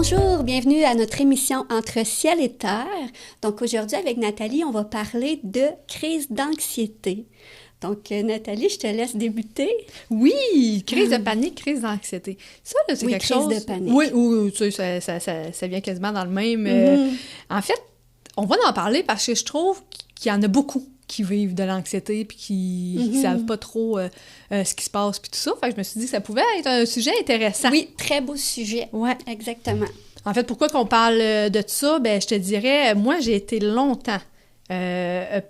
Bonjour, bienvenue à notre émission Entre ciel et terre. Donc aujourd'hui avec Nathalie, on va parler de crise d'anxiété. Donc Nathalie, je te laisse débuter. Oui, crise de panique, crise d'anxiété. Ça, là, c'est quelque chose... crise de panique. Oui, tu sais, ça vient quasiment dans le même... En fait, on va en parler parce que je trouve qu'il y en a beaucoup qui vivent de l'anxiété puis qui savent pas trop ce qui se passe puis tout ça. Fait que je me suis dit que ça pouvait être un sujet intéressant. Oui, très beau sujet. Ouais. Exactement. En fait, pourquoi qu'on parle de ça? Ben, je te dirais, moi, j'ai été longtemps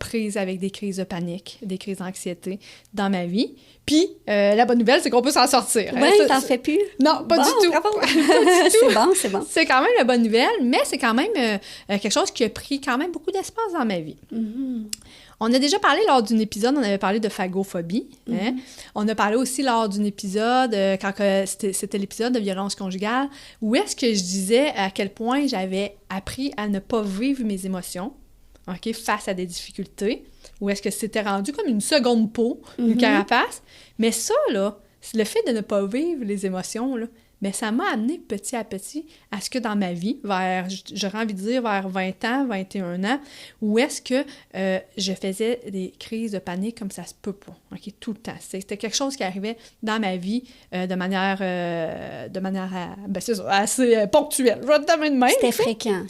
prise avec des crises de panique, des crises d'anxiété dans ma vie. Puis, la bonne nouvelle, c'est qu'on peut s'en sortir. Oui, t'en fais plus? Non, pas du tout. Bravo. Pas du tout. C'est bon, c'est bon. C'est quand même la bonne nouvelle, mais c'est quand même quelque chose qui a pris quand même beaucoup d'espace dans ma vie. On a déjà parlé lors d'un épisode, on avait parlé de phagophobie. Hein? On a parlé aussi lors d'un épisode, quand c'était l'épisode de violence conjugale, où est-ce que je disais à quel point j'avais appris à ne pas vivre mes émotions, OK, face à des difficultés, où est-ce que c'était rendu comme une seconde peau, une carapace. Mais ça, là, le fait de ne pas vivre les émotions, là, mais ça m'a amené petit à petit à ce que dans ma vie, j'aurais envie de dire vers 20 ans, 21 ans, où est-ce que je faisais des crises de panique comme ça se peut pas, OK, tout le temps. C'était quelque chose qui arrivait dans ma vie de manière c'est ça, assez ponctuelle. Je vais te donner une main. C'était fréquent.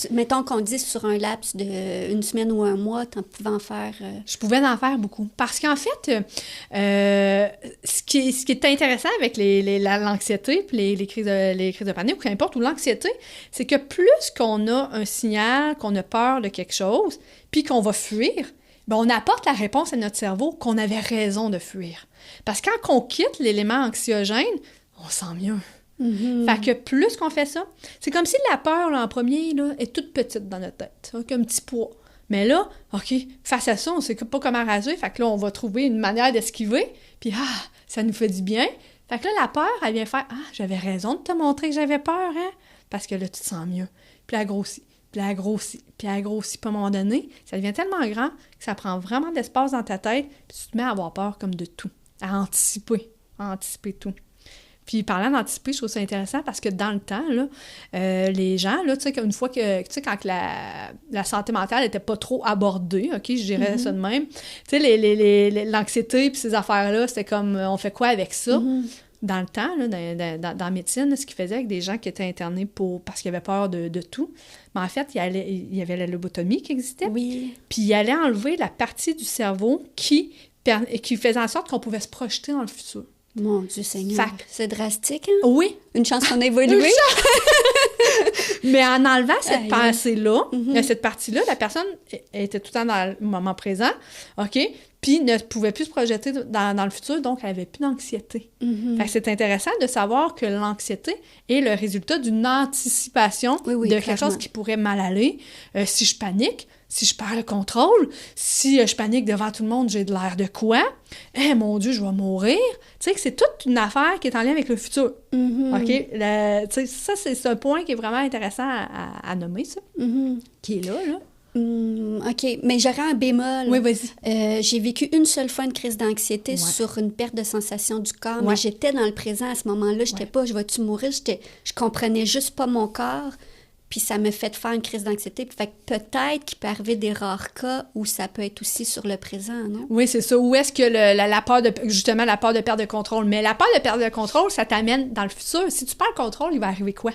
Mettons qu'on dise sur un laps d'une semaine ou un mois, tu pouvais en faire... Je pouvais en faire beaucoup. Parce qu'en fait, ce qui est intéressant avec l'anxiété puis les crises de panique, ou qu'importe, ou l'anxiété, c'est que plus qu'on a un signal, qu'on a peur de quelque chose, puis qu'on va fuir, bien, on apporte la réponse à notre cerveau qu'on avait raison de fuir. Parce que quand on quitte l'élément anxiogène, on sent mieux. Fait que plus qu'on fait ça, c'est comme si la peur, là, en premier, là, est toute petite dans notre tête, hein, comme un petit poids. Mais là, OK, face à ça, on sait pas comment raser, fait que là, on va trouver une manière d'esquiver, puis ça nous fait du bien. Fait que là, la peur, elle vient faire « Ah, j'avais raison de te montrer que j'avais peur, hein? » Parce que là, tu te sens mieux. Puis elle grossit, puis elle grossit, puis elle grossit. Puis à un moment donné, ça devient tellement grand que ça prend vraiment d'espace dans ta tête, puis tu te mets à avoir peur comme de tout, à anticiper tout. Puis parlant d'anticiper, je trouve ça intéressant parce que dans le temps, là, les gens, là, tu sais, une fois que, tu sais, quand la santé mentale n'était pas trop abordée, OK, je dirais ça de même, tu sais, l'anxiété puis ces affaires-là, c'était comme, on fait quoi avec ça? Dans le temps, là, dans la médecine, ce qu'ils faisaient avec des gens qui étaient internés parce qu'ils avaient peur de tout, mais en fait, il y avait la lobotomie qui existait. Oui. Puis il allait enlever la partie du cerveau qui faisait en sorte qu'on pouvait se projeter dans le futur. Mon Dieu Seigneur, c'est drastique, hein? Oui. Une chance qu'on a évolué. Mais en enlevant cette pensée-là, cette partie-là, la personne était tout le temps dans le moment présent, OK? Puis ne pouvait plus se projeter dans le futur, donc elle n'avait plus d'anxiété. Fait que c'est intéressant de savoir que l'anxiété est le résultat d'une anticipation de quelque chose qui pourrait mal aller. Si je panique, si je perds le contrôle, si je panique devant tout le monde, j'ai de l'air de quoi? Eh, mon Dieu, je vais mourir! Tu sais que c'est toute une affaire qui est en lien avec le futur. OK? Tu sais, ça, c'est un point qui est vraiment intéressant à nommer, ça. Qui est là. OK, mais j'aurais un bémol. Oui, vas-y. J'ai vécu une seule fois une crise d'anxiété sur une perte de sensation du corps, mais j'étais dans le présent à ce moment-là. J'étais pas « je vais-tu mourir? » Je comprenais juste pas mon corps. Puis ça me fait faire une crise d'anxiété. Fait que peut-être qu'il peut arriver des rares cas où ça peut être aussi sur le présent, non? Oui, c'est ça. Où est-ce que la peur justement, la peur de perdre le contrôle? Mais la peur de perdre le contrôle, ça t'amène dans le futur. Si tu perds le contrôle, il va arriver quoi?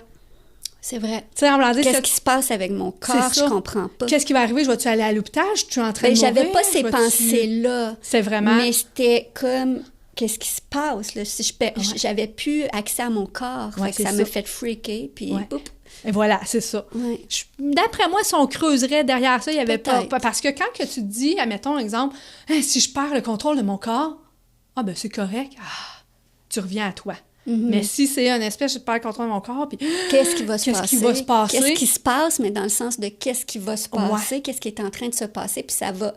C'est vrai. Tu sais, en blanc, qu'est-ce qui se passe avec mon corps? Je comprends pas. Qu'est-ce qui va arriver? Je vais-tu aller à l'hôpital? Je suis en train de mourir? J'avais pas ces pensées-là. C'est vraiment... Mais c'était comme... Qu'est-ce qui se passe, là? Si j'avais plus accès à mon corps. Ça me fait freaker, puis boum. Et voilà, c'est ça. Ouais. D'après moi, si on creuserait derrière ça, il n'y avait pas... Parce que quand que tu te dis, admettons, exemple, si je perds le contrôle de mon corps, ben c'est correct. Tu reviens à toi. Mais si c'est une espèce, je perds le contrôle de mon corps, puis... Qu'est-ce qui va se passer? Qu'est-ce qui se passe, mais dans le sens de qu'est-ce qui va se passer, qu'est-ce qui est en train de se passer, puis ça va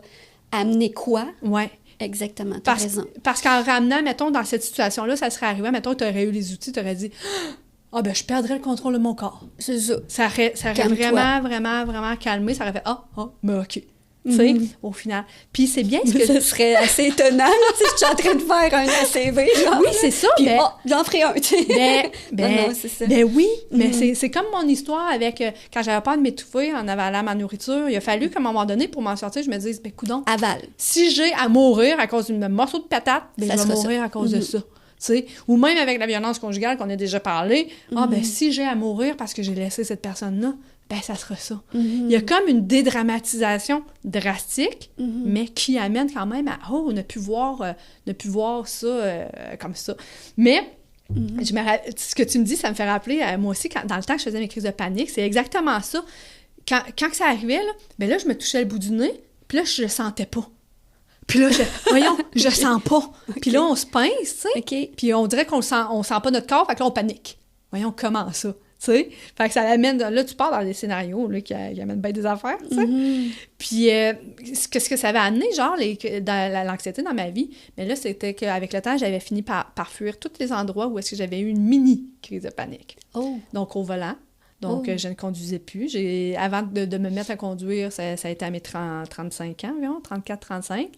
amener quoi? Ouais. Exactement, tu as raison. Parce qu'en ramenant, mettons, dans cette situation-là, ça serait arrivé, mettons, tu aurais eu les outils, tu aurais dit... je perdrais le contrôle de mon corps. C'est ça. Ça aurait vraiment, vraiment, vraiment calmé. Ça aurait fait, mais OK. tu sais, au final. Puis c'est bien ce que... Ce serait assez étonnant, là, si je suis en train de faire un ACV, genre. Oui, c'est ça, puis, mais... j'en ferai un, tu sais. Non, c'est ça. Ben oui, mais c'est comme mon histoire avec... quand j'avais peur de m'étouffer en avalant ma nourriture, il a fallu qu'à un moment donné, pour m'en sortir, je me dise, ben coudonc, avale. Si j'ai à mourir à cause d'un morceau de patate, ben je vais mourir à cause de ça. T'sais, ou même avec la violence conjugale qu'on a déjà parlé, ben si j'ai à mourir parce que j'ai laissé cette personne-là, ben ça sera ça. Il y a comme une dédramatisation drastique, mais qui amène quand même à ne plus voir ça comme ça. Mais ce que tu me dis, ça me fait rappeler, moi aussi, dans le temps que je faisais mes crises de panique, c'est exactement ça. Quand ça arrivait, là, je me touchais le bout du nez, puis là, je le sentais pas. Puis là, voyons, je sens pas. Puis là, on se pince, tu sais. Puis on dirait qu'on sent pas notre corps, fait que là, on panique. Voyons, comment ça, tu sais. Fait que ça l'amène... Là, tu pars dans des scénarios là, qui amènent bien des affaires, tu sais. Puis, qu'est-ce que ça avait amené, genre, l'anxiété dans ma vie? Mais là, c'était qu'avec le temps, j'avais fini par fuir tous les endroits où est-ce que j'avais eu une mini-crise de panique. Donc, au volant. Donc, je ne conduisais plus. Avant de me mettre à conduire, ça a été à mes 35 ans environ, 34-35.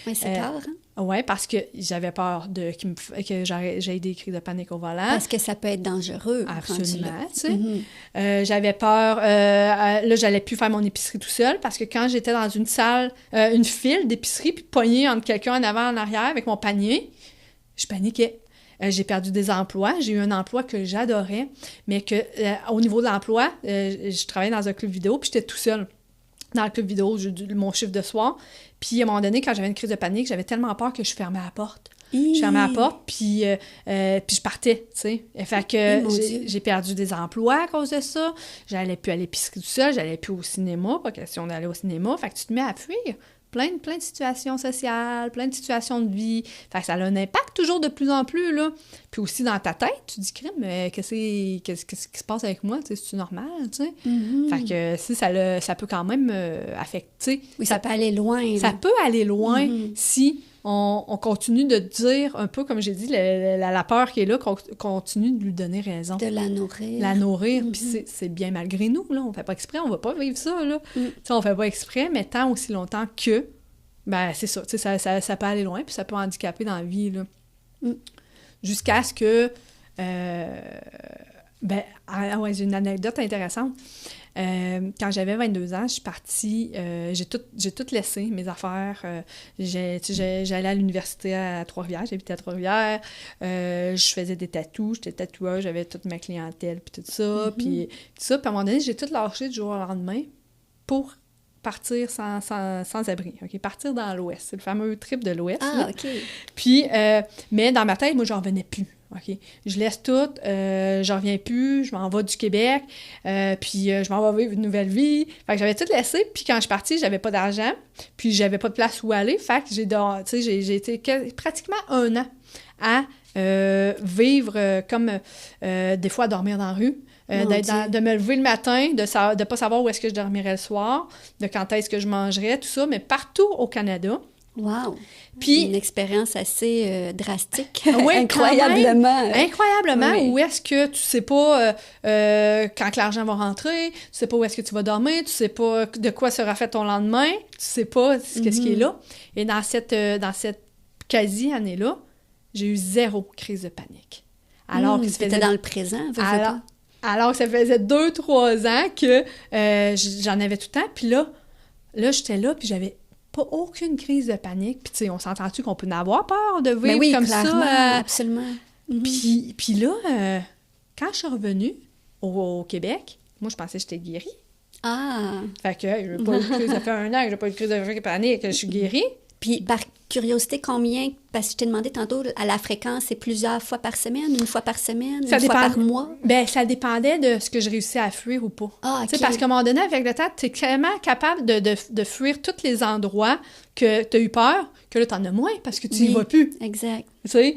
Oui, c'est tard, hein? Oui, parce que j'avais peur que j'aie des crises de panique au volant. Parce que ça peut être dangereux. Absolument, tu sais. J'avais peur... là, j'allais plus faire mon épicerie tout seul parce que quand j'étais dans une salle, une file d'épicerie, puis poignée entre quelqu'un en avant et en arrière avec mon panier, je paniquais. J'ai perdu des emplois. J'ai eu un emploi que j'adorais, mais que au niveau de l'emploi, je travaillais dans un club vidéo, puis j'étais tout seul dans le club vidéo, mon chiffre de soir. Puis à un moment donné, quand j'avais une crise de panique, j'avais tellement peur que je fermais la porte. Je fermais la porte, puis je partais, tu sais. Fait que j'ai perdu des emplois à cause de ça. J'allais plus à l'épicerie tout seul, j'allais plus au cinéma, pas question d'aller au cinéma. Fait que tu te mets à fuir. Plein de situations sociales, plein de situations de vie. Fait que ça a un impact toujours de plus en plus, là. Puis aussi dans ta tête, tu dis, crème, mais qu'est-ce qui se passe avec moi? C'est-tu normal, tu sais? Fait que si ça peut quand même affecter. Oui, ça peut aller loin. Là. Ça peut aller loin si on continue de dire, un peu comme j'ai dit, la peur qui est là, qu'on continue de lui donner raison. De la nourrir. La nourrir, puis c'est bien malgré nous, là. On fait pas exprès, on va pas vivre ça, là. On fait pas exprès, mais tant aussi longtemps que, ben c'est ça, tu sais, ça peut aller loin, puis ça peut handicaper dans la vie, là. Jusqu'à ce que, j'ai une anecdote intéressante. Quand j'avais 22 ans, je suis partie, j'ai tout laissé, mes affaires. J'allais à l'université à Trois-Rivières, j'habitais à Trois-Rivières. Je faisais des tatous, j'étais tatoueuse, j'avais toute ma clientèle, puis tout ça. Puis à un moment donné, j'ai tout lâché du jour au lendemain pour partir sans abri, OK? Partir dans l'Ouest. C'est le fameux trip de l'Ouest. Ah, OK. Puis, mais dans ma tête, moi, j'en revenais plus. OK. Je laisse tout, j'en reviens plus, je m'en vais du Québec, puis je m'en vais vivre une nouvelle vie. Fait que j'avais tout laissé, puis quand je suis partie, j'avais pas d'argent, puis j'avais pas de place où aller. Fait que j'ai été pratiquement 1 an à vivre comme des fois à dormir dans la rue. De me lever le matin, de pas savoir où est-ce que je dormirais le soir, de quand est-ce que je mangerais, tout ça, mais partout au Canada. Wow! Puis, une expérience assez drastique. Oui, incroyablement. Incroyablement. Où est-ce que tu sais pas quand l'argent va rentrer, tu sais pas où est-ce que tu vas dormir, tu sais pas de quoi sera fait ton lendemain, tu sais pas qu'est-ce qui est là. Et dans cette quasi-année-là, j'ai eu 0 crise de panique. Alors que c'était dans le présent, alors que ça faisait 2-3 ans que j'en avais tout le temps. Puis là, j'étais là, puis j'avais pas aucune crise de panique. Puis, tu sais, on s'entend-tu qu'on peut en avoir peur de vivre comme clairement, ça? Absolument. Puis là, quand je suis revenue au Québec, moi, je pensais que j'étais guérie. Ah! Fait que j'ai pas eu de crise, ça fait 1 an que j'ai pas eu de crise de panique, je suis guérie. Puis, par curiosité, combien, parce que je t'ai demandé tantôt, à la fréquence, c'est plusieurs fois par semaine, 1 fois par semaine, fois par mois? Bien, ça dépendait de ce que je réussissais à fuir ou pas. Ah, OK. Tu sais, parce qu'à un moment donné, avec le temps, tu es tellement capable de fuir tous les endroits que tu as eu peur, que là, tu en as moins parce que tu y vas plus. Exact. Tu sais,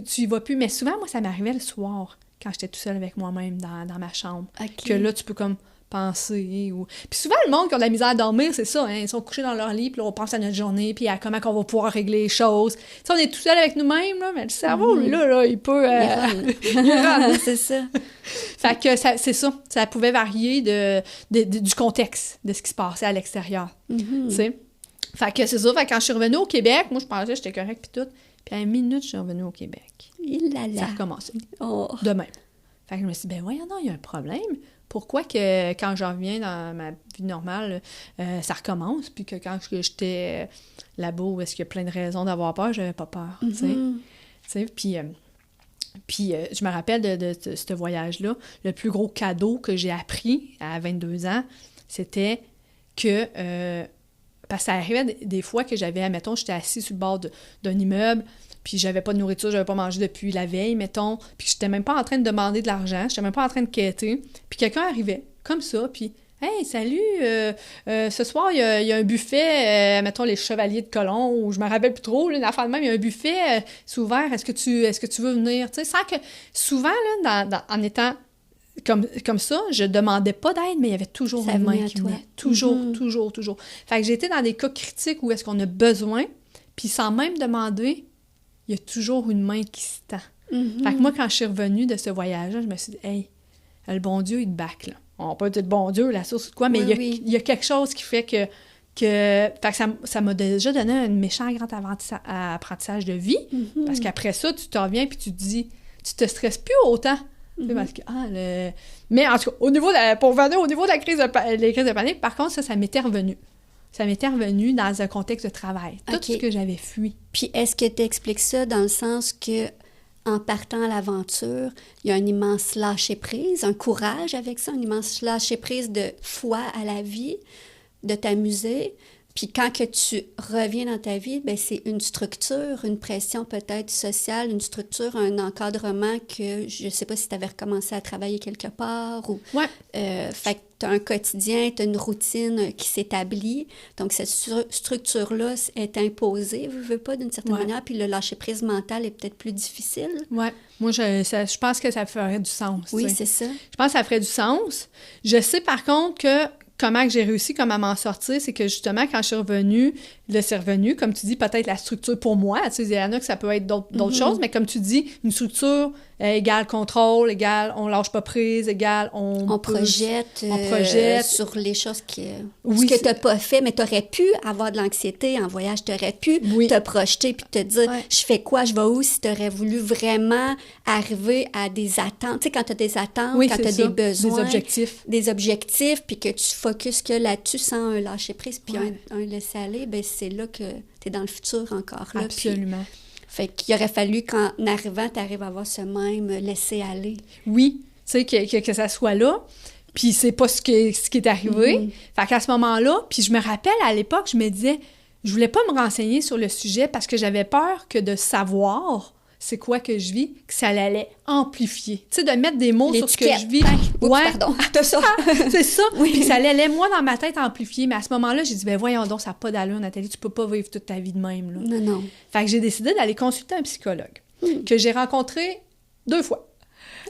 tu y vas plus. Mais souvent, moi, ça m'arrivait le soir, quand j'étais tout seul avec moi-même dans ma chambre. Okay. Que là, tu peux comme penser. Puis souvent, le monde qui a de la misère à dormir, c'est ça, hein, ils sont couchés dans leur lit, puis là, on pense à notre journée, puis à comment on va pouvoir régler les choses. Tu sais, on est tout seul avec nous-mêmes, là, mais le cerveau, là, il peut... Il run. Il run. C'est ça. Fait que c'est ça. Ça pouvait varier du contexte, de ce qui se passait à l'extérieur. Tu sais. Fait que c'est ça. Fait que quand je suis revenue au Québec, moi, je pensais que j'étais correcte puis tout. Puis à une minute, je suis revenue au Québec. Ça a recommencé. De même. Fait que je me suis dit, ben voyons, non, il y a un problème. Pourquoi que quand je reviens dans ma vie normale, ça recommence, puis que quand j'étais là-bas où est-ce qu'il y a plein de raisons d'avoir peur, j'avais pas peur, tu sais. Puis je me rappelle de ce voyage-là, le plus gros cadeau que j'ai appris à 22 ans, c'était que... parce que ça arrivait des fois que j'avais, mettons, j'étais assise sur le bord d'un immeuble, puis j'avais pas de nourriture, j'avais pas mangé depuis la veille, mettons, puis j'étais même pas en train de demander de l'argent, j'étais même pas en train de quêter, puis quelqu'un arrivait, comme ça, puis « Hey, salut, ce soir, il y a un buffet, mettons, les Chevaliers de Colomb, ou je me rappelle plus trop, une affaire de même, il y a un buffet, c'est ouvert, est-ce que tu veux venir? » Tu sais, sans que, souvent, là, en étant comme ça, je demandais pas d'aide, mais il y avait toujours une main qui venait. Toujours. Fait que j'ai été dans des cas critiques où est-ce qu'on a besoin, puis sans même demander, il y a toujours une main qui se tend. Fait que moi, quand je suis revenue de ce voyage-là, je me suis dit, hey, le bon Dieu, il te back, là. On peut dire le bon Dieu, la source de quoi, mais il y a quelque chose qui fait que fait que ça m'a déjà donné un méchant grand apprentissage de vie, parce qu'après ça, tu te reviens puis tu te dis, tu te stresses plus autant. Parce que, mais en tout cas, pour revenir au niveau de les crises de panique, par contre, ça m'était revenu. Ça m'était revenu dans un contexte de travail. Tout ce que j'avais fui. Puis est-ce que tu expliques ça dans le sens que en partant à l'aventure, il y a un immense lâcher-prise, un courage avec ça, un immense lâcher-prise de foi à la vie, de t'amuser. Puis quand que tu reviens dans ta vie, ben c'est une structure, une pression peut-être sociale, une structure, un encadrement que je ne sais pas si tu avais recommencé à travailler quelque part ou... fait que tu as un quotidien, tu as une routine qui s'établit. Donc cette structure-là est imposée, veux pas, d'une certaine manière, puis le lâcher-prise mental est peut-être plus difficile. Oui. Moi, je pense que ça ferait du sens. Oui, c'est ça. Je pense que ça ferait du sens. Je sais par contre que comment que j'ai réussi comme à m'en sortir, c'est que justement, quand je suis revenue, là, c'est revenu, comme tu dis, peut-être la structure pour moi. Tu sais, il y en a que ça peut être d'autres choses, mais comme tu dis, une structure égale contrôle, égale on lâche pas prise, égale on projette sur les choses que tu n'as pas fait, mais tu aurais pu avoir de l'anxiété en voyage, tu aurais pu te projeter puis te dire, je fais quoi, je vais où, si tu aurais voulu vraiment arriver à des attentes. Tu sais, quand tu as des attentes, quand tu as des besoins, des objectifs, puis que tu focuses que là-dessus sans un lâcher-prise puis un laisser-aller, ben c'est là que tu es dans le futur encore. Là, absolument. Fait qu'il aurait fallu qu'en arrivant, tu arrives à avoir ce même laisser-aller. Oui, tu sais, que ça soit là. Puis c'est pas ce qui est arrivé. Fait qu'à ce moment-là, puis je me rappelle, à l'époque, je me disais, je voulais pas me renseigner sur le sujet parce que j'avais peur que de savoir c'est quoi que je vis, que ça allait amplifier. Tu sais, de mettre des mots sur ce que je vis. Pardon, t'as ça. C'est ça. Puis ça allait, moi, dans ma tête, amplifier. Mais à ce moment-là, j'ai dit, ben voyons donc, ça n'a pas d'allure, Nathalie, tu peux pas vivre toute ta vie de même. Là. Non. Fait que j'ai décidé d'aller consulter un psychologue que j'ai rencontré 2 fois.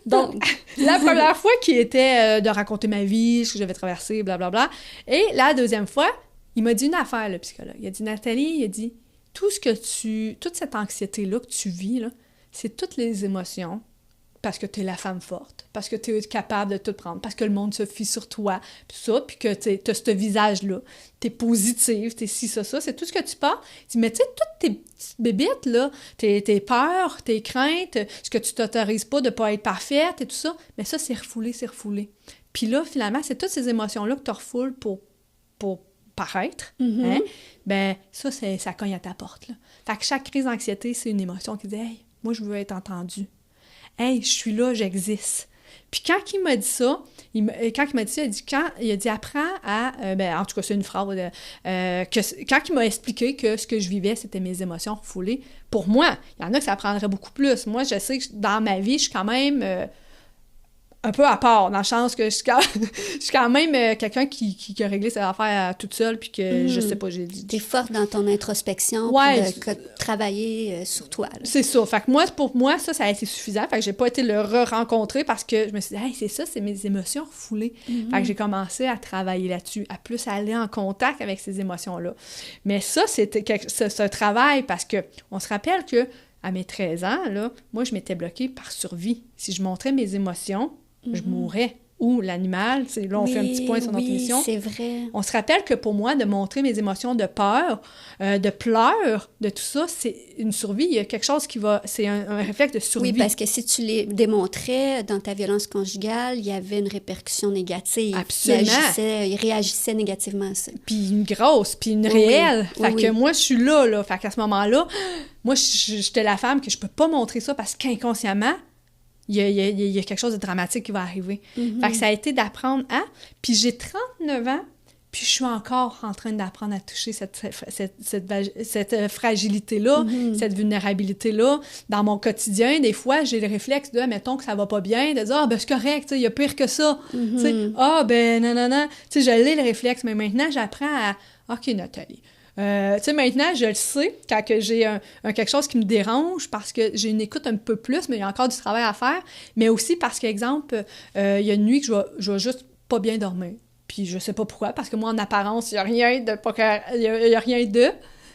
Donc, la première fois qui était de raconter ma vie, ce que j'avais traversé, blablabla. Et la deuxième fois, il m'a dit une affaire, le psychologue. Il a dit, Nathalie, il a dit, toute cette anxiété-là que tu vis, là, c'est toutes les émotions, parce que tu es la femme forte, parce que tu es capable de tout prendre, parce que le monde se fie sur toi, puis ça, puis que tu as ce visage-là, tu es positive, tu es ci, ça, c'est tout ce que tu penses. Mais tu sais, toutes tes petites bébites, là, tes peurs, tes craintes, ce que tu t'autorises pas de pas être parfaite et tout ça, mais ça, c'est refoulé. Puis là, finalement, c'est toutes ces émotions-là que tu refoules pour paraître, hein? Ben ça cogne à ta porte, là. Fait que chaque crise d'anxiété, c'est une émotion qui dit « Hey, moi, je veux être entendue. Hey, je suis là, j'existe. » Puis quand il m'a dit ça, il a dit « Apprends à... en tout cas, c'est une phrase quand il m'a expliqué que ce que je vivais, c'était mes émotions refoulées, pour moi, il y en a que ça prendrait beaucoup plus. Moi, je sais que dans ma vie, je suis quand même... un peu à part, dans le sens que je suis quand même quelqu'un qui a réglé ses affaires toute seule, puis que, je sais pas, j'ai dit... T'es forte dans ton introspection, puis de travailler sur toi. Là. C'est ça. Fait que pour moi, ça a été suffisant. Fait que j'ai pas été le re-rencontrer parce que je me suis dit, hey, c'est ça, c'est mes émotions refoulées. Fait que j'ai commencé à travailler là-dessus, à plus aller en contact avec ces émotions-là. Mais ça, c'était ce travail, parce que on se rappelle que à mes 13 ans, là, moi, je m'étais bloquée par survie. Si je montrais mes émotions, je mourrais. Ou l'animal, là, on fait un petit point sur notre émission. Oui, c'est vrai. On se rappelle que pour moi, de montrer mes émotions de peur, de pleurs, de tout ça, c'est une survie. Il y a quelque chose qui va... C'est un réflexe de survie. Oui, parce que si tu les démontrais dans ta violence conjugale, il y avait une répercussion négative. Absolument. Il réagissait négativement à ça. Puis une grosse, puis une réelle. Oui. Fait que moi, je suis là. Fait qu'à ce moment-là, moi, j'étais la femme que je peux pas montrer ça parce qu'inconsciemment, il y a quelque chose de dramatique qui va arriver. Fait que ça a été d'apprendre à... Puis j'ai 39 ans, puis je suis encore en train d'apprendre à toucher cette fragilité-là, cette vulnérabilité-là. Dans mon quotidien, des fois, j'ai le réflexe de, mettons que ça va pas bien, de dire « Ah, ben c'est correct, il y a pire que ça. Ah, ben non. » Tu sais, je l'ai le réflexe, mais maintenant, j'apprends à « OK, Nathalie. » Tu sais, maintenant, je le sais, quand que j'ai quelque chose qui me dérange, parce que j'ai une écoute un peu plus, mais il y a encore du travail à faire, mais aussi parce qu'exemple, il y a une nuit que je vais juste pas bien dormir. Puis je sais pas pourquoi, parce que moi, en apparence, il y a rien de...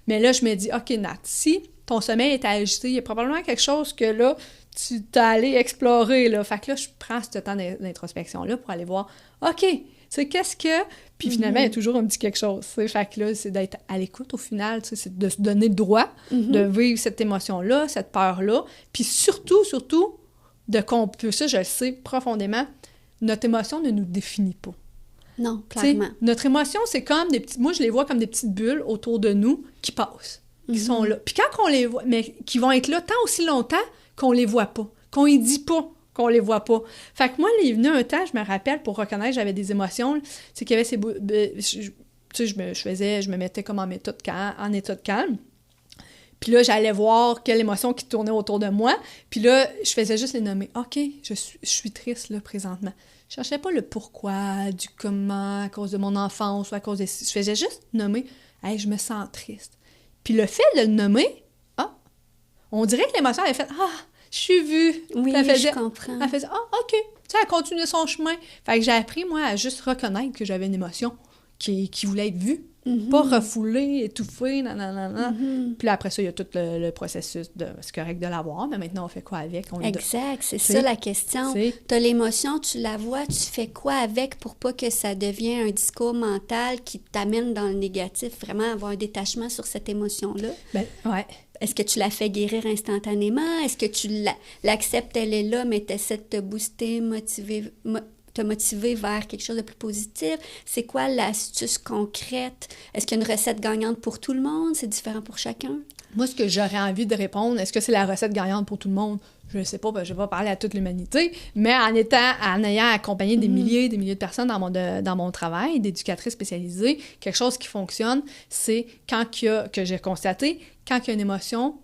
Mais là, je me dis, OK, Nat, si ton sommeil est agité, il y a probablement quelque chose que là, tu t'es allé explorer, là. Fait que là, je prends ce temps d'introspection-là pour aller voir, OK, tu sais, qu'est-ce que... Puis finalement, il y a toujours un petit quelque chose. T'sais. Fait que là, c'est d'être à l'écoute au final, c'est de se donner le droit de vivre cette émotion-là, cette peur-là. Puis surtout, de comprendre, ça, je le sais profondément, notre émotion ne nous définit pas. Non, clairement. T'sais, notre émotion, c'est comme des petites... Moi, je les vois comme des petites bulles autour de nous qui passent, qui sont là. Puis quand on les voit, mais qui vont être là tant aussi longtemps qu'on les voit pas, qu'on y dit pas qu'on les voit pas. Fait que moi, il est venu un temps, je me rappelle, pour reconnaître que j'avais des émotions, c'est qu'il y avait ces... Tu sais, je me mettais comme en état de calme. Puis là, j'allais voir quelle émotion qui tournait autour de moi. Puis là, je faisais juste les nommer. OK, je suis triste, là, présentement. Je cherchais pas le pourquoi, du comment, à cause de mon enfance ou à cause de... Je faisais juste nommer. Hey, je me sens triste. Puis le fait de le nommer, on dirait que l'émotion avait fait je suis vue. Oui, je comprends. Elle faisait OK. Tu sais, elle continuait son chemin. Fait que j'ai appris, moi, à juste reconnaître que j'avais une émotion qui voulait être vue. Pas refoulée, étouffée, nanana. Puis là, après ça, il y a tout le processus de... C'est correct de l'avoir, mais maintenant, on fait quoi avec? Exact, c'est ça la question. Tu as l'émotion, tu la vois, tu fais quoi avec pour pas que ça devienne un discours mental qui t'amène dans le négatif, vraiment avoir un détachement sur cette émotion-là? Ben, ouais. Est-ce que tu la fais guérir instantanément? Est-ce que tu l'acceptes, elle est là, mais tu essaies de te booster, te motiver vers quelque chose de plus positif? C'est quoi l'astuce concrète? Est-ce qu'il y a une recette gagnante pour tout le monde? C'est différent pour chacun? Moi, ce que j'aurais envie de répondre, est-ce que c'est la recette gagnante pour tout le monde? Je ne sais pas, je ne vais pas parler à toute l'humanité, mais en ayant accompagné des milliers de personnes dans mon travail, d'éducatrice spécialisée, quelque chose qui fonctionne, c'est que j'ai constaté, quand il y a une émotion,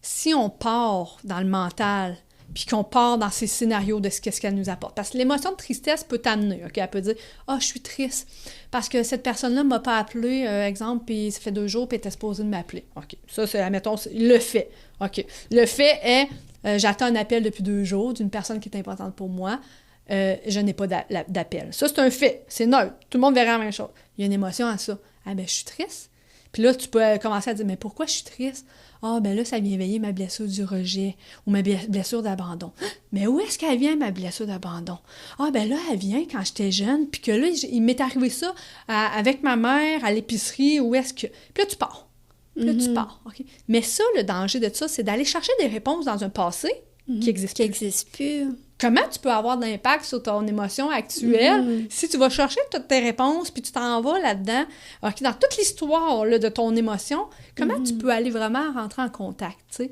si on part dans le mental, puis qu'on part dans ces scénarios de qu'est-ce qu'elle nous apporte. Parce que l'émotion de tristesse peut t'amener, OK? Elle peut dire « Ah, je suis triste parce que cette personne-là ne m'a pas appelé, exemple, puis ça fait 2 jours, puis elle était supposée de m'appeler. » OK, ça, c'est, admettons, le fait. OK. Le fait est, j'attends un appel depuis 2 jours d'une personne qui est importante pour moi, je n'ai pas d'appel. Ça, c'est un fait. C'est neutre. Tout le monde verra la même chose. Il y a une émotion à ça. Ah, ben, je suis triste. Puis là, tu peux commencer à dire « Mais pourquoi je suis triste? » Ah, ben là, ça vient éveiller ma blessure du rejet ou ma blessure d'abandon. Mais où est-ce qu'elle vient, ma blessure d'abandon? Ah, ben là, elle vient quand j'étais jeune, puis que là, il m'est arrivé ça avec ma mère à l'épicerie, où est-ce que... Puis là, tu pars. Puis là, tu pars. Okay? Mais ça, le danger de ça, c'est d'aller chercher des réponses dans un passé qui existe plus. Comment tu peux avoir d'impact sur ton émotion actuelle si tu vas chercher toutes tes réponses puis tu t'en vas là-dedans, dans toute l'histoire là, de ton émotion, comment tu peux aller vraiment rentrer en contact, tu sais?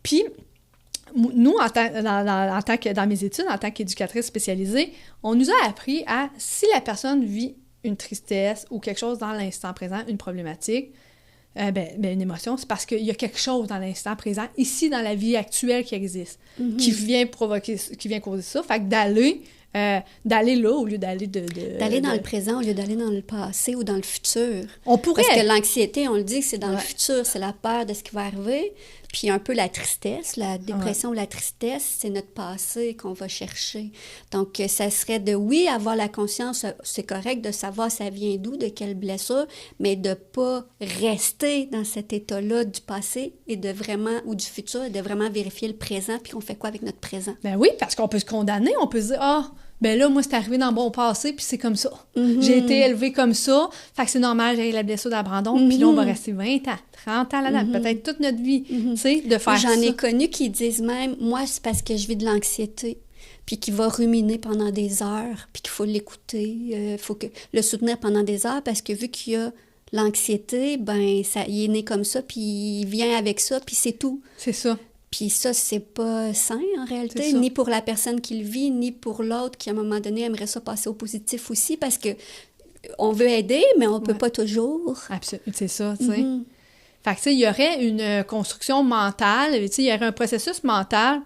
Puis, nous, en tant que dans mes études, en tant qu'éducatrice spécialisée, on nous a appris à, si la personne vit une tristesse ou quelque chose dans l'instant présent, une problématique, une émotion, c'est parce qu'il y a quelque chose dans l'instant présent, ici, dans la vie actuelle qui existe, qui vient causer ça. Fait que d'aller là au lieu d'aller d'aller dans le présent au lieu d'aller dans le passé ou dans le futur. On pourrait. Parce que l'anxiété, on le dit que c'est dans le futur, c'est la peur de ce qui va arriver. Puis un peu la tristesse, la dépression ou la tristesse, c'est notre passé qu'on va chercher. Donc, ça serait de, oui, avoir la conscience, c'est correct de savoir ça vient d'où, de quelle blessure, mais de pas rester dans cet état-là du passé et de vraiment, ou du futur, et de vraiment vérifier le présent, puis on fait quoi avec notre présent. Ben oui, parce qu'on peut se condamner, on peut se dire, ben là, moi, c'est arrivé dans mon passé, puis c'est comme ça. Mm-hmm. J'ai été élevée comme ça, fait que c'est normal, j'ai eu la blessure d'abandon, puis là, on va rester 20 ans, 30 ans là-dedans, peut-être toute notre vie, tu sais, de faire ça. J'en ai connu qui disent même, moi, c'est parce que je vis de l'anxiété, puis qui va ruminer pendant des heures, puis qu'il faut l'écouter, faut que le soutenir pendant des heures, parce que vu qu'il y a l'anxiété, ben ça, il est né comme ça, puis il vient avec ça, puis c'est tout. C'est ça. Puis ça, c'est pas sain, en réalité, ni pour la personne qui le vit, ni pour l'autre qui, à un moment donné, aimerait ça passer au positif aussi, parce que on veut aider, mais on peut pas toujours. Absolument, c'est ça, tu sais. Fait que, tu sais, il y aurait une construction mentale, tu sais, il y aurait un processus mental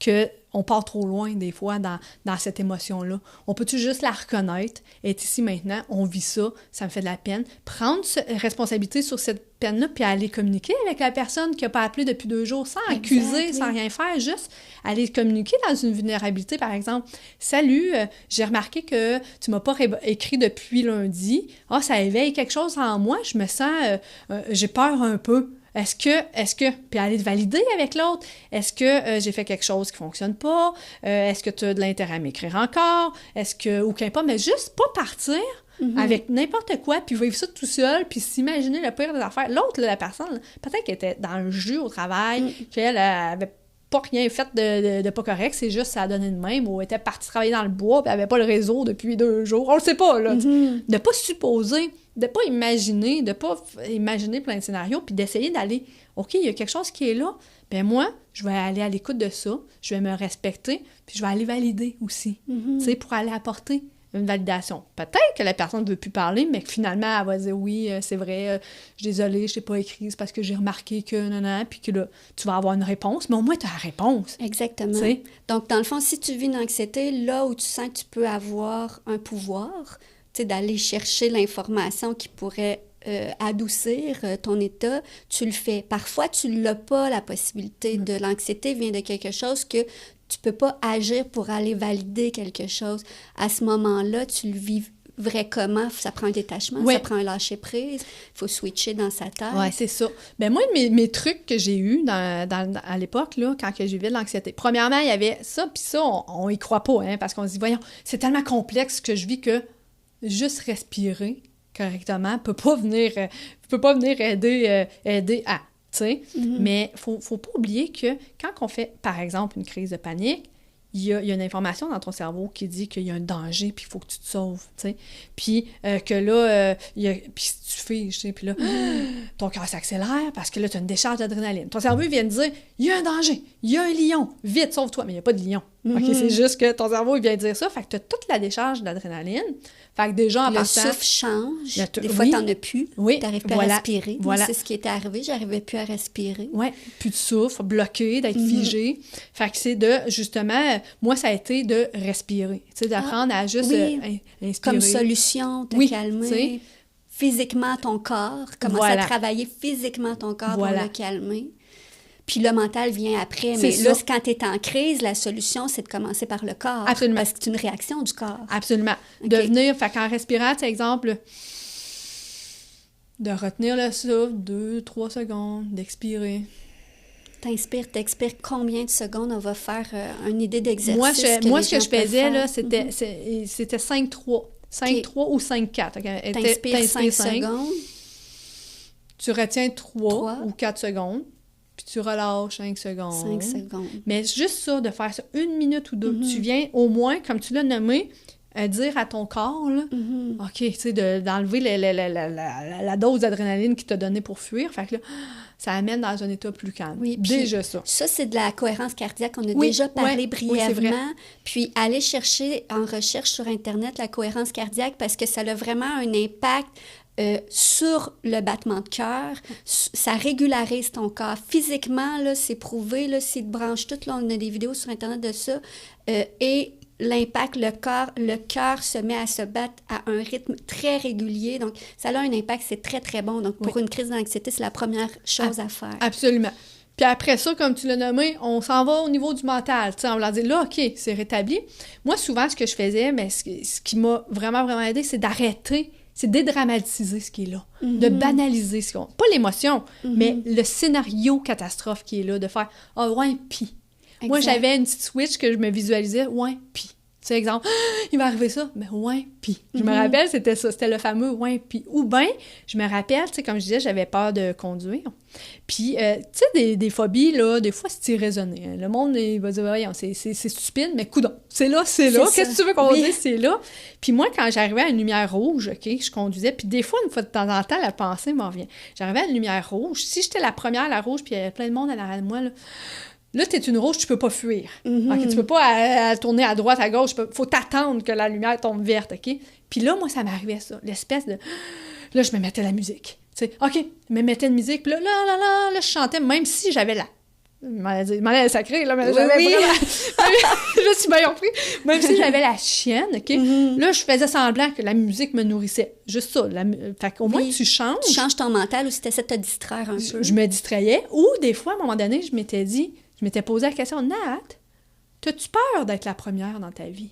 que on part trop loin, des fois, dans cette émotion-là. On peut-tu juste la reconnaître, être ici maintenant, on vit ça, ça me fait de la peine, prendre responsabilité sur cette peine-là, puis aller communiquer avec la personne qui n'a pas appelé depuis 2 jours, sans accuser, sans rien faire, juste aller communiquer dans une vulnérabilité, par exemple. « Salut, j'ai remarqué que tu m'as pas écrit depuis lundi. Ah, ça éveille quelque chose en moi, je me sens... j'ai peur un peu. » Est-ce que, puis aller te valider avec l'autre, est-ce que j'ai fait quelque chose qui fonctionne pas, est-ce que tu as de l'intérêt à m'écrire encore, ou qu'importe, mais juste pas partir avec n'importe quoi, puis vivre ça tout seul, puis s'imaginer le pire des affaires. L'autre, là, la personne, peut-être qu'elle était dans le jus au travail, qu'elle avait pas rien fait de pas correct, c'est juste ça a donné de même, ou elle était partie travailler dans le bois, puis elle avait pas le réseau depuis 2 jours, on le sait pas, là. De pas supposer, de pas imaginer plein de scénarios, puis d'essayer d'aller, OK, il y a quelque chose qui est là, ben moi, je vais aller à l'écoute de ça, je vais me respecter, puis je vais aller valider aussi, tu sais, pour aller apporter une validation. Peut-être que la personne ne veut plus parler, mais que finalement, elle va dire « Oui, c'est vrai, je suis désolée, je t'ai pas écrit, c'est parce que j'ai remarqué que... » puis que là, tu vas avoir une réponse, mais au moins, tu as la réponse. Exactement. T'sais? Donc, dans le fond, si tu vis une anxiété, là où tu sens que tu peux avoir un pouvoir, tu sais, d'aller chercher l'information qui pourrait adoucir ton état, tu le fais. Parfois, tu l'as pas, la possibilité de l'anxiété vient de quelque chose que tu peux pas agir pour aller valider quelque chose. À ce moment-là, tu le vivrais comment? Ça prend un détachement, ça prend un lâcher-prise, il faut switcher dans sa tête. Oui, c'est ça. Ben moi, mes trucs que j'ai eus à l'époque, là, quand je vivais de l'anxiété, premièrement, il y avait ça, puis ça, on y croit pas, hein, parce qu'on se dit, voyons, c'est tellement complexe que je vis que juste respirer correctement peut pas venir aider à... tu sais. Mais faut pas oublier que quand on fait, par exemple, une crise de panique, il y a une information dans ton cerveau qui dit qu'il y a un danger, puis il faut que tu te sauves, tu sais. Puis que là, puis si tu figes, tu sais, puis là, ton cœur s'accélère parce que là, tu as une décharge d'adrénaline. Ton cerveau vient de dire, il y a un danger, il y a un lion, vite, sauve-toi, mais il n'y a pas de lion. OK, c'est juste que ton cerveau, il vient de dire ça, fait que tu as toute la décharge d'adrénaline. Fait que déjà, en le partant... souffle change. Des fois, t'en as plus. Oui. T'arrives plus à respirer. Voilà. C'est ce qui était arrivé. J'arrivais plus à respirer. Oui. Plus de souffle, bloqué, d'être figé. Fait que c'est de, justement, moi, ça a été de respirer. Tu sais, d'apprendre à juste inspirer. Comme solution, te calmer. T'sais. Physiquement, ton corps. Commencer à travailler physiquement ton corps pour le calmer. Puis le mental vient après. Mais là, quand tu es en crise, la solution, c'est de commencer par le corps. Absolument. Parce que c'est une réaction du corps. Absolument. De venir, fait qu'en respirant, par exemple, de retenir le souffle 2-3 secondes, d'expirer. T'inspires, t'expires combien de secondes? On va faire une idée d'exercice. Moi, ce que je faisais, là, c'était 5-3. 5-3 ou 5-4. Okay? T'inspires 5 secondes. Tu retiens 3 ou 4 secondes. Puis tu relâches 5 secondes. 5 secondes. Mais juste ça, de faire ça 1 minute ou 2, tu viens au moins, comme tu l'as nommé, dire à ton corps, là, OK, tu sais, d'enlever la dose d'adrénaline qu'il t'a donnée pour fuir. Fait que là, ça amène dans un état plus calme. Oui, déjà ça. Ça, c'est de la cohérence cardiaque. On a déjà parlé brièvement. Oui, puis aller chercher en recherche sur Internet la cohérence cardiaque parce que ça a vraiment un impact sur le battement de cœur, ça régularise ton corps. Physiquement, là, c'est prouvé, là, s'il te branche tout, là, on a des vidéos sur Internet de ça, et l'impact, le cœur se met à se battre à un rythme très régulier, donc ça a un impact, c'est très, très bon. Donc, pour une crise d'anxiété, c'est la première chose à faire. Absolument. Puis après ça, comme tu l'as nommé, on s'en va au niveau du mental. On va dire, là, OK, c'est rétabli. Moi, souvent, ce que je faisais, mais ce qui m'a vraiment, vraiment aidé, c'est d'arrêter. C'est dédramatiser ce qui est là, de banaliser ce qu'on... Pas l'émotion, mais le scénario catastrophe qui est là, de faire « Ah, ouais, pis ». Moi, j'avais une petite switch que je me visualisais « Ouais, pis ». sais, exemple, il va arriver ça, mais ouais, puis. Je me rappelle, c'était ça, c'était le fameux ouais, puis. Ou bien, je me rappelle, tu sais, comme je disais, j'avais peur de conduire. Puis, tu sais, des phobies, là, des fois, c'est irraisonné. Le monde, il va dire, voyons, c'est stupide, mais coudonc, c'est là. Qu'est-ce que tu veux qu'on dise, c'est là. Puis moi, quand j'arrivais à une lumière rouge, OK, je conduisais, puis des fois, une fois de temps en temps, la pensée m'en vient. J'arrivais à une lumière rouge, si j'étais la première à la rouge, puis il y avait plein de monde à l'arrière de moi, là, t'es une rouge, tu peux pas fuir. OK, tu peux pas tourner à droite, à gauche, faut t'attendre que la lumière tombe verte, OK? Puis là, moi, ça m'arrivait ça, l'espèce de... Là, je me mettais la musique. Tu sais, OK, je me mettais une musique, puis là, je chantais, même si j'avais la... Je m'en allais sacrée, là, mais j'avais vraiment... Je suis bien compris. Même si j'avais la chienne, OK, là, je faisais semblant que la musique me nourrissait. Juste ça. Fait qu'au moins, tu changes. Tu changes ton mental ou si tu essaies de te distraire un peu. Je me distrayais. Ou, des fois, à un moment donné, je m'étais posé la question, Nat, t'as-tu peur d'être la première dans ta vie?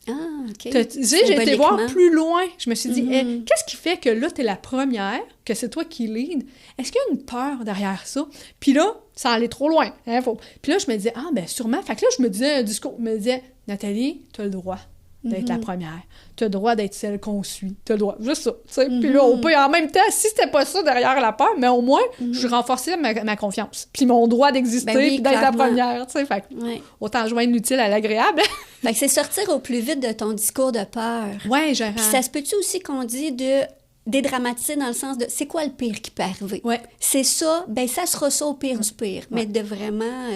Ah, OK. Tu sais, j'ai été voir plus loin. Je me suis dit, qu'est-ce qui fait que là, t'es la première, que c'est toi qui lead? Est-ce qu'il y a une peur derrière ça? Puis là, ça allait trop loin. Hein, Puis là, je me disais, ben sûrement. Fait que là, je me disais un discours, je me disais, Nathalie, t'as le droit d'être la première. T'as le droit d'être celle qu'on suit. T'as le droit. Juste ça. Puis là, on peut, en même temps, si c'était pas ça derrière la peur, mais au moins, je renforçais ma confiance. Puis mon droit d'exister, puis d'être la première. Fait que, autant joindre l'utile à l'agréable. Fait que c'est sortir au plus vite de ton discours de peur. Ouais, genre. Puis ça se peut-tu aussi qu'on dit de dédramatiser dans le sens de c'est quoi le pire qui peut arriver? Ouais. C'est ça, ben ça sera ça au pire du pire. Mais de vraiment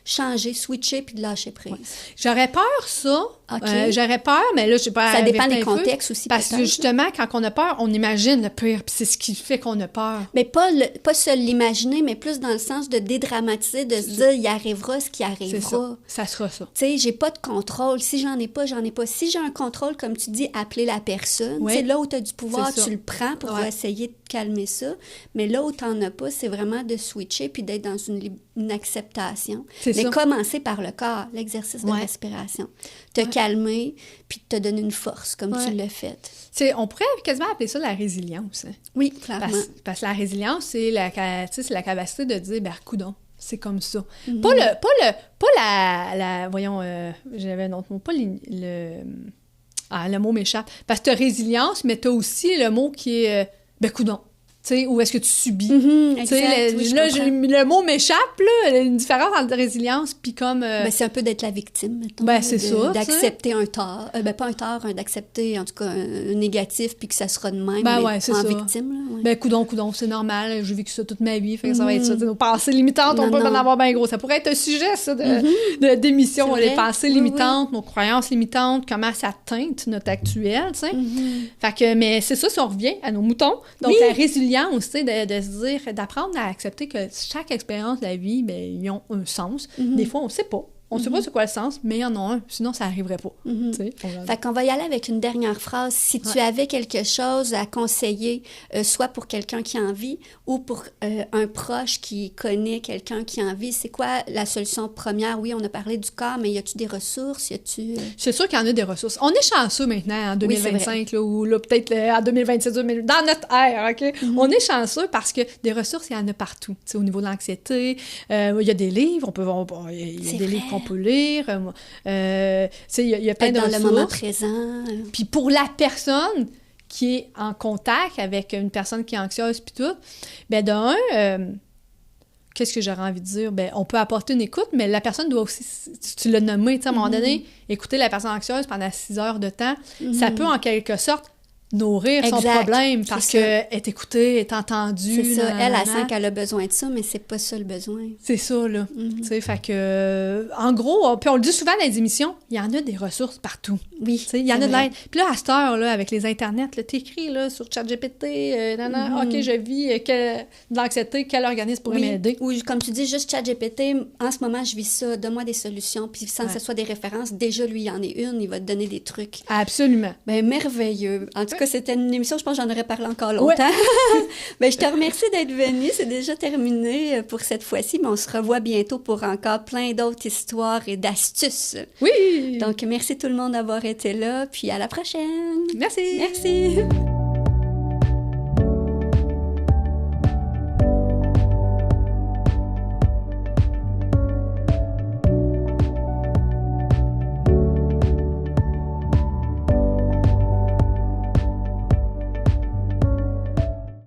changer, switcher puis de lâcher prise. Ouais. J'aurais peur, ça. Okay. J'aurais peur, mais là, je sais pas. Ça dépend des contextes aussi. Parce que justement, quand on a peur, on imagine le pire, puis c'est ce qui fait qu'on a peur. Mais pas se l'imaginer, mais plus dans le sens de dédramatiser, de se dire il arrivera ce qui arrivera. Ça sera ça. Tu sais, j'ai pas de contrôle. Si j'en ai pas, j'en ai pas. Si j'ai un contrôle, comme tu dis, appeler la personne. Oui. C'est là où tu as du pouvoir, tu le prends pour essayer de calmer ça. Mais là où tu n'en as pas, c'est vraiment de switcher puis d'être dans une acceptation. Mais commencer par le corps, l'exercice de respiration. Te calmer puis te donner une force, comme tu l'as fait. T'sais, on pourrait quasiment appeler ça la résilience. Hein? Oui, clairement. Parce que la résilience, c'est la capacité de dire, ben, coudonc, c'est comme ça. Pas la voyons, j'avais un autre mot, pas le mot m'échappe. Parce que tu as résilience, mais tu as aussi le mot qui est, ben, coudonc. Tu sais, où est-ce que tu subis? Exact, le mot m'échappe, là, une différence entre résilience puis comme... Ben, c'est un peu d'être la victime, mettons. Ben, c'est ça. D'accepter un tort. Pas un tort, d'accepter, en tout cas, un négatif, puis que ça sera de même, ben, mais c'est en ça. victime. Là, Ben, coudonc, c'est normal. J'ai vécu ça toute ma vie, fait que ça va être ça. Nos pensées limitantes, on peut en avoir bien gros. Ça pourrait être un sujet, ça, d'émission. Les pensées limitantes, nos croyances limitantes, comment ça teinte notre actuel, tu sais. Fait que, mais c'est ça, si on revient à nos moutons. Donc, la résilience, tu sais, de se dire, d'apprendre à accepter que chaque expérience de la vie, ben, ils ont un sens. Des fois, on ne sait pas. On ne sait pas c'est quoi le sens, mais il y en a un, sinon ça n'arriverait pas. Fait qu'on va y aller avec une dernière phrase. Si tu avais quelque chose à conseiller, soit pour quelqu'un qui en vit ou pour un proche qui connaît quelqu'un qui en vit, c'est quoi la solution première? Oui, on a parlé du corps, mais y a-tu des ressources? C'est sûr qu'il y en a des ressources. On est chanceux maintenant en 2025, là, ou là, peut-être en 2026, dans notre ère, OK? On est chanceux parce que des ressources, il y en a partout. T'sais, au niveau de l'anxiété, il y a des livres, il y a des livres qu'on peut lire. Il y a plein de ressources. Dans le moment présent. Puis pour la personne qui est en contact avec une personne qui est anxieuse puis tout, bien qu'est-ce que j'aurais envie de dire? Bien, on peut apporter une écoute, mais la personne doit aussi, tu l'as nommé, à un moment donné, écouter la personne anxieuse pendant 6 heures de temps, ça peut en quelque sorte nourrir son problème parce qu'elle est écoutée, est entendue. C'est ça. Elle sent qu'elle a besoin de ça, mais c'est pas ça le besoin. C'est ça, là. Tu sais, fait que... En gros, puis on le dit souvent dans les émissions, il y en a des ressources partout. Oui, tu sais, il y en a de l'aide. Puis là, à cette heure, là, avec les internets, là, t'écris, là, sur ChatGPT, OK, je vis de l'anxiété, quel organisme pourrait m'aider? Ou comme tu dis, juste ChatGPT, en ce moment, je vis ça, donne-moi des solutions, puis sans que ce soit des références, déjà, lui, il y en a une, il va te donner des trucs. Absolument. Bien, merveilleux. En tout cas, c'était une émission, je pense que j'en aurais parlé encore longtemps. Bien, je te remercie d'être venue. C'est déjà terminé pour cette fois-ci, mais on se revoit bientôt pour encore plein d'autres histoires et d'astuces. Oui! Donc, merci tout le monde d'avoir été là, puis à la prochaine. Merci! Merci!